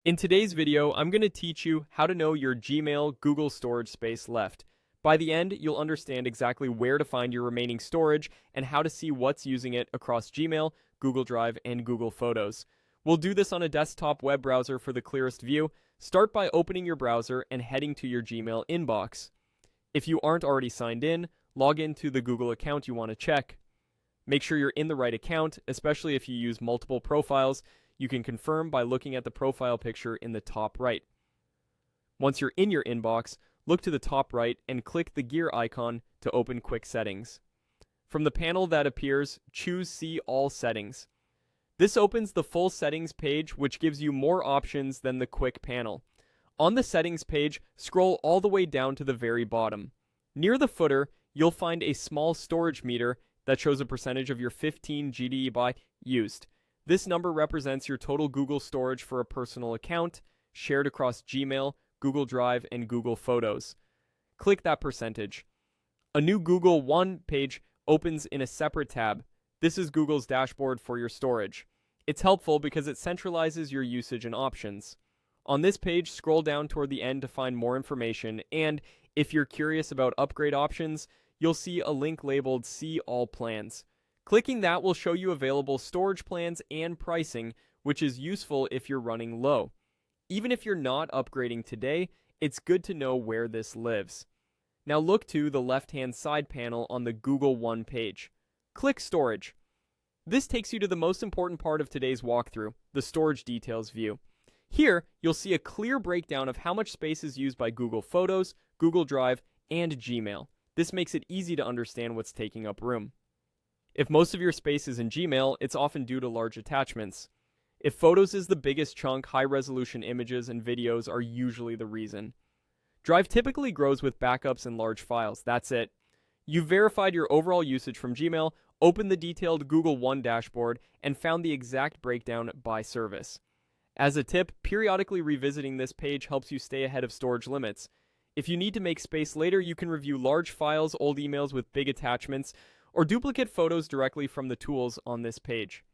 In today's video, I'm going to teach you how to know your Gmail Google storage space left. By the end, you'll understand exactly where to find your remaining storage and how to see what's using it across Gmail, Google Drive, and Google Photos. We'll do this on a desktop web browser for the clearest view. Start by opening your browser and heading to your Gmail inbox. If you aren't already signed in, log into the Google account you want to check. Make sure you're in the right account, especially if you use multiple profiles. You can confirm by looking at the profile picture in the top right. Once you're in your inbox, look to the top right and click the gear icon to open Quick Settings. From the panel that appears, choose See All Settings. This opens the full settings page, which gives you more options than the Quick panel. On the settings page, scroll all the way down to the very bottom. Near the footer, you'll find a small storage meter that shows a percentage of your 15 GB used. This number represents your total Google storage for a personal account, shared across Gmail, Google Drive, and Google Photos. Click that percentage. A new Google One page opens in a separate tab. This is Google's dashboard for your storage. It's helpful because it centralizes your usage and options. On this page, scroll down toward the end to find more information, and if you're curious about upgrade options, you'll see a link labeled See All Plans. Clicking that will show you available storage plans and pricing, which is useful if you're running low. Even if you're not upgrading today, it's good to know where this lives. Now look to the left-hand side panel on the Google One page. Click Storage. This takes you to the most important part of today's walkthrough, the Storage Details view. Here, you'll see a clear breakdown of how much space is used by Google Photos, Google Drive, and Gmail. This makes it easy to understand what's taking up room. If most of your space is in Gmail, it's often due to large attachments. If Photos is the biggest chunk, high-resolution images and videos are usually the reason. Drive typically grows with backups and large files. That's it. You've verified your overall usage from Gmail, opened the detailed Google One dashboard, and found the exact breakdown by service. As a tip, periodically revisiting this page helps you stay ahead of storage limits. If you need to make space later, you can review large files, old emails with big attachments, or duplicate photos directly from the tools on this page.